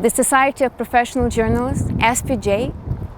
The Society of Professional Journalists, SPJ,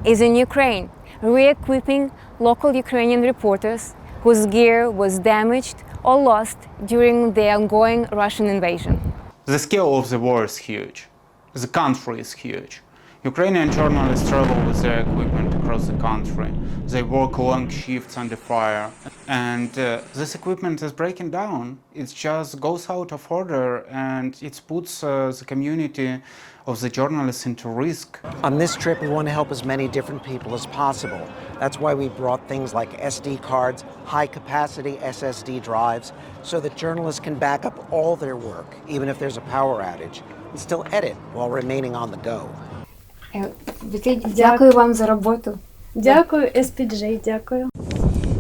is in Ukraine, re-equipping local Ukrainian reporters whose gear was damaged or lost during the ongoing Russian invasion. The scale of the war is huge. The country is huge. Ukrainian journalists travel with their equipment across the country. They work long shifts under fire. And this equipment is breaking down. It just goes out of order and it puts the community of the journalists into risk. On this trip, we want to help as many different people as possible. That's why we brought things like SD cards, high-capacity SSD drives, so that journalists can back up all their work, even if there's a power outage, and still edit while remaining on the go. Дякую вам за роботу. Дякую, SPJ, дякую.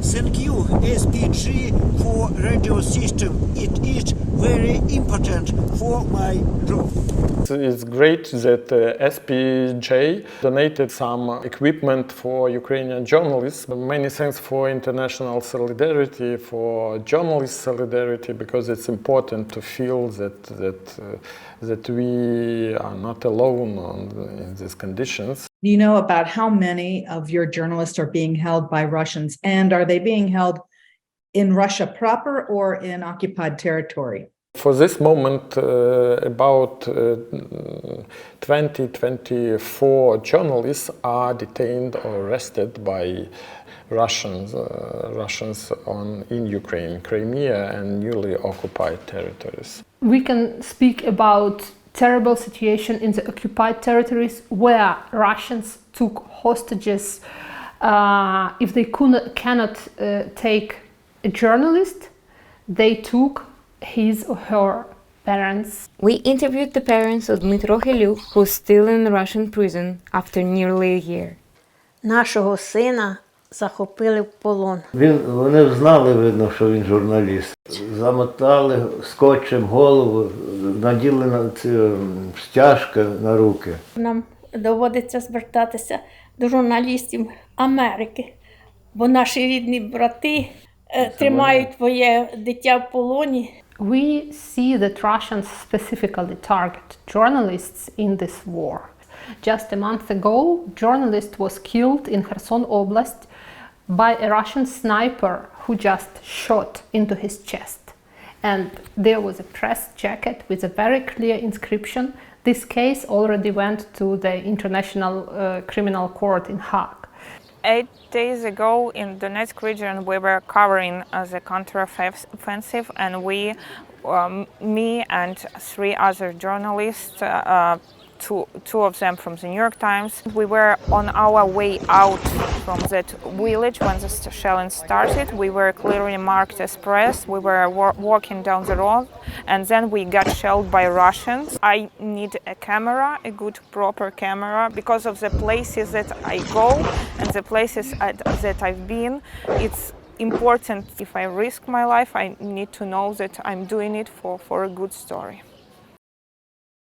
Thank you, SPJ, for radio system. It is very important for my job. It's great that SPJ donated some equipment for Ukrainian journalists. Many thanks for international solidarity, for journalist solidarity, because it's important to feel that we are not alone in these conditions. Do you know about how many of your journalists are being held by Russians, and are they being held in Russia proper or in occupied territory? For this moment, about 24 journalists are detained or arrested by Russians in Ukraine, Crimea, and newly occupied territories. We can speak about terrible situation in the occupied territories where Russians took hostages. If they cannot take a journalist, they took his or her parents. We interviewed the parents of Dmytro Heluk, who's still in Russian prison after nearly a year. Нашого сина захопили в полон. Вони знали, видно, що він журналіст. Замотали скотчем голову, наділи на ці стяжки на руки. Нам доводиться звертатися до журналістів Америки, бо наші рідні брати тримають твоє дитя в полоні. We see that Russians specifically target journalists in this war. Just a month ago, a journalist was killed in Kherson Oblast by a Russian sniper who just shot into his chest. And there was a press jacket with a very clear inscription. This case already went to the International Criminal Court in Hague. 8 days ago in the Donetsk region we were covering the counter-offensive, and me and 3 other journalists, two of them from the New York Times, we were on our way out from that village when the shelling started. We were clearly marked as press. We were walking down the road, and then we got shelled by Russians. I need a camera, a good proper camera, because of the places that I go and the places that I've been. It's important. If I risk my life, I need to know that I'm doing it for a good story.